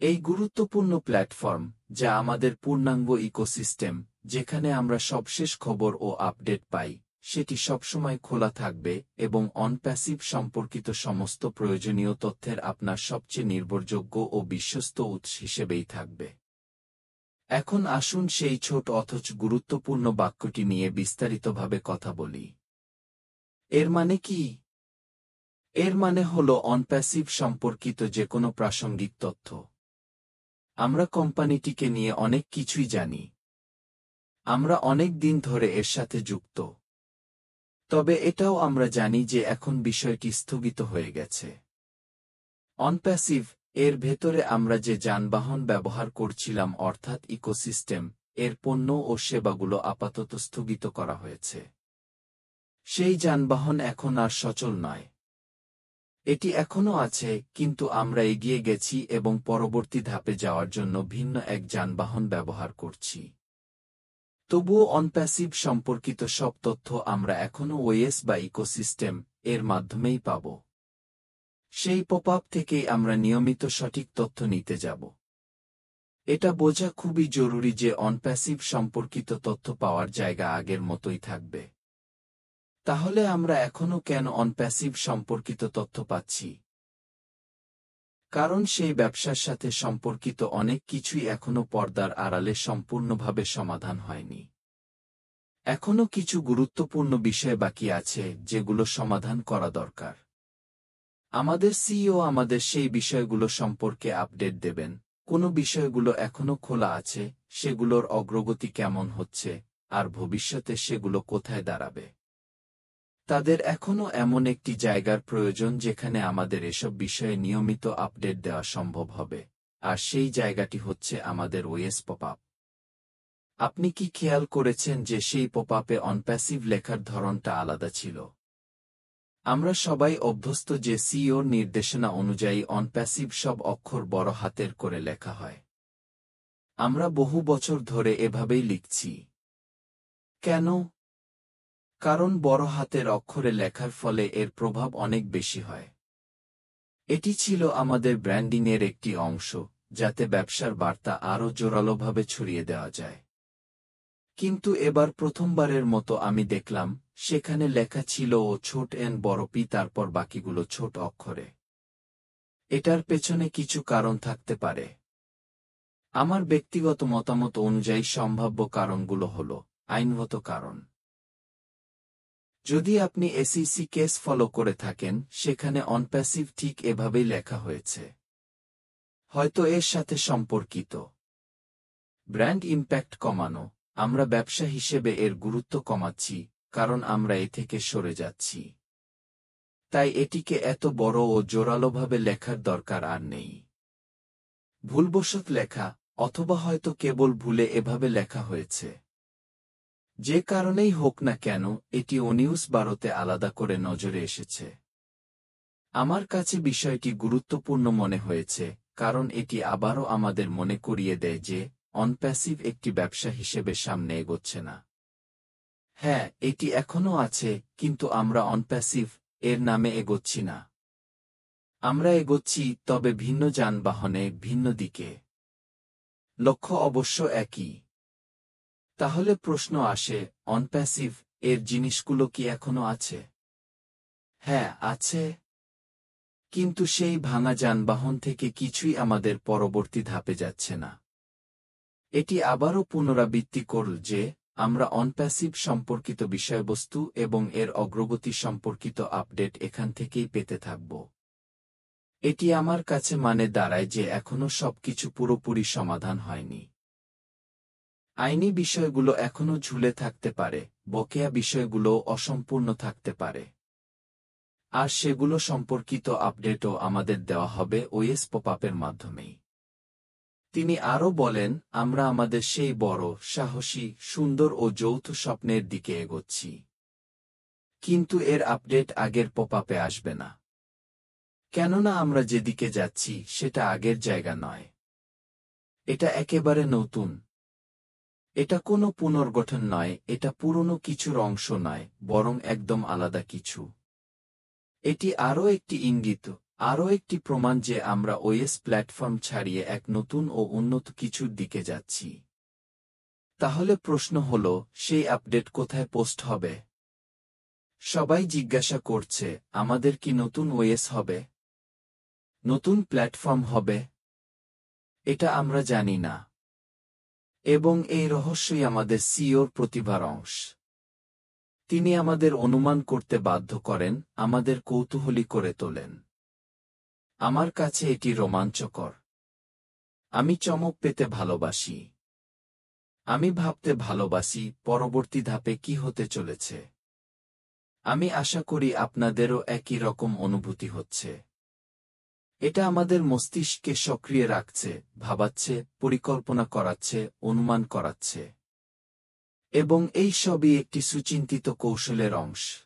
এই গুরুত্বপূর্ণ প্ল্যাটফর্ম, যা আমাদের পূর্ণাঙ্গ ইকোসিস্টেম, যেখানে আমরা সবশেষ খবর ও আপডেট পাই, সেটি সবসময় খোলা থাকবে এবং অনপ্যাসিভ সম্পর্কিত সমস্ত প্রয়োজনীয় তথ্যের আপনার সবচেয়ে নির্ভরযোগ্য ও বিশ্বস্ত উৎস হিসেবেই থাকবে। এখন আসুন সেই ছোট অথচ গুরুত্বপূর্ণ বাক্যটি নিয়ে বিস্তারিতভাবে কথা বলি। এর মানে কি? এর মানে হল অনপ্যাসিভ সম্পর্কিত যে কোনো প্রাসঙ্গিক তথ্য। আমরা কোম্পানিটিকে নিয়ে অনেক কিছুই জানি। আমরা অনেক দিন ধরে এর সাথে যুক্ত। তবে এটাও আমরা জানি যে এখন বিষয়টি স্থগিত হয়ে গেছে। অনপ্যাসিভ এর ভেতরে আমরা যে যানবাহন ব্যবহার করছিলাম অর্থাৎ ইকোসিস্টেম, এর পণ্য ও সেবাগুলো আপাতত স্থগিত করা হয়েছে। সেই যানবাহন এখন আর সচল নয়। এটি এখনও আছে, কিন্তু আমরা এগিয়ে গেছি এবং পরবর্তী ধাপে যাওয়ার জন্য ভিন্ন এক যানবাহন ব্যবহার করছি। তবুও অনপ্যাসিভ সম্পর্কিত সব তথ্য আমরা এখনও ওএস বা ইকোসিস্টেম এর মাধ্যমেই পাব। সেই পপআপ থেকেই আমরা নিয়মিত সঠিক তথ্য নিতে যাব। এটা বোঝা খুবই জরুরি যে অনপ্যাসিভ সম্পর্কিত তথ্য পাওয়ার জায়গা আগের মতোই থাকবে। তাহলে আমরা এখনও কেন অনপ্যাসিভ সম্পর্কিত তথ্য পাচ্ছি? কারণ সেই ব্যবসার সাথে সম্পর্কিত অনেক কিছুই এখনও পর্দার আড়ালে সম্পূর্ণভাবে সমাধান হয়নি। এখনও কিছু গুরুত্বপূর্ণ বিষয় বাকি আছে যেগুলো সমাধান করা দরকার। আমাদের সিইও আমাদের সেই বিষয়গুলো সম্পর্কে আপডেট দেবেন। কোনো বিষয়গুলো এখনও খোলা আছে, সেগুলোর অগ্রগতি কেমন হচ্ছে, আর ভবিষ্যতে সেগুলো কোথায় দাঁড়াবে। তাদের এখনও এমন একটি জায়গার প্রয়োজন যেখানে আমাদের এসব বিষয়ে নিয়মিত আপডেট দেওয়া সম্ভব হবে, আর সেই জায়গাটি হচ্ছে আমাদের ওএস পপআপ। আপনি কি খেয়াল করেছেন যে সেই পপআপে অনপ্যাসিভ লেখার ধরনটা আলাদা ছিল? আমরা সবাই অভ্যস্ত যে সিইওর নির্দেশনা অনুযায়ী অনপ্যাসিভ সব অক্ষর বড় হাতের করে লেখা হয়। আমরা বহু বছর ধরে এভাবেই লিখছি। কেন? কারণ বড় হাতের অক্ষরে লেখার ফলে এর প্রভাব অনেক বেশি হয়। এটি ছিল আমাদের ব্র্যান্ডিংয়ের একটি অংশ, যাতে ব্যবসার বার্তা আরও জোরালোভাবে ছড়িয়ে দেওয়া যায়। কিন্তু এবার প্রথমবারের মতো আমি দেখলাম, সেখানে লেখা ছিল ও ছোট এন বড় পি, তারপর বাকিগুলো ছোট অক্ষরে। এটার পেছনে কিছু কারণ থাকতে পারে। আমার ব্যক্তিগত মতামত অনুযায়ী সম্ভাব্য কারণগুলো হল: আইনগত কারণ। যদি আপনি এসইসি কেস ফলো করে থাকেন, সেখানে অনপ্যাসিভ ঠিক এভাবেই লেখা হয়েছে। হয়তো এর সাথে সম্পর্কিত। ব্র্যান্ড ইম্প্যাক্ট কমানো। আমরা ব্যবসা হিসেবে এর গুরুত্ব কমাচ্ছি, কারণ আমরা এ থেকে সরে যাচ্ছি। তাই এটিকে এত বড় ও জোরালোভাবে লেখার দরকার আর নেই। ভুলবশত লেখা, অথবা হয়তো কেবল ভুলে এভাবে লেখা হয়েছে। যে কারণেই হোক না কেন, এটি নিউজ 12তে আলাদা করে নজরে এসেছে। আমার কাছে বিষয়টি গুরুত্বপূর্ণ মনে হয়েছে, কারণ এটি আবারও আমাদের মনে করিয়ে দেয় যে অনপ্যাসিভ একটি ব্যবসা হিসেবে সামনে এগোচ্ছে না। হ্যাঁ, এটি এখনও আছে, কিন্তু আমরা অনপ্যাসিভ এর নামে এগোচ্ছি না। আমরা এগোচ্ছি, তবে ভিন্ন যানবাহনে, ভিন্ন দিকে। লক্ষ্য অবশ্য একই। তাহলে প্রশ্ন আসে, অনপ্যাসিভ এর জিনিসগুলো কি এখনও আছে? হ্যাঁ, আছে। কিন্তু সেই ভাঙা যানবাহন থেকে কিছুই আমাদের পরবর্তী ধাপে যাচ্ছে না। এটি আবারও পুনরাবৃত্তি করল যে আমরা অনপ্যাসিভ সম্পর্কিত বিষয়বস্তু এবং এর অগ্রগতি সম্পর্কিত আপডেট এখান থেকেই পেতে থাকব। এটি আমার কাছে মানে দাঁড়ায় যে এখনও সবকিছু পুরোপুরি সমাধান হয়নি। আইনি বিষয়গুলো এখনও ঝুলে থাকতে পারে, বকেয়া বিষয়গুলোও অসম্পূর্ণ থাকতে পারে। আর সেগুলো সম্পর্কিত আপডেটও আমাদের দেওয়া হবে ওএস পপআপের মাধ্যমেই। তিনি আরও বলেন, আমরা আমাদের সেই বড়, সাহসী, সুন্দর ও যৌথ স্বপ্নের দিকে এগোচ্ছি। কিন্তু এর আপডেট আগের পপআপে আসবে না। কেননা আমরা যেদিকে যাচ্ছি সেটা আগের জায়গা নয়। এটা একেবারে নতুন। এটা কোনো পুনর্গঠন নয়, এটা পুরনো কিছুর অংশ নয়, বরং একদম আলাদা কিছু। এটি আরও একটি ইঙ্গিত, আরও একটি প্রমাণ যে আমরা ওএস প্ল্যাটফর্ম ছাড়িয়ে এক নতুন ও উন্নত কিছুর দিকে যাচ্ছি। তাহলে প্রশ্ন হল, সেই আপডেট কোথায় পোস্ট হবে? সবাই জিজ্ঞাসা করছে, আমাদের কি নতুন ওএস হবে? নতুন প্ল্যাটফর্ম হবে? এটা আমরা জানি না। এবং এই রহস্যই আমাদের সিইওর প্রতিভার অংশ। তিনি আমাদের অনুমান করতে বাধ্য করেন, আমাদের কৌতূহলী করে তোলেন। আমার কাছে এটি রোমাঞ্চকর। আমি চমক পেতে ভালোবাসি। আমি ভাবতে ভালোবাসি, পরবর্তী ধাপে কি হতে চলেছে। আমি আশা করি আপনাদেরও একই রকম অনুভূতি হচ্ছে। এটা আমাদের মস্তিষ্ককে সক্রিয় রাখছে, ভাবাচ্ছে, পরিকল্পনা করাচ্ছে, অনুমান করাচ্ছে। এবং এই সবই একটি সুচিন্তিত কৌশলের অংশ।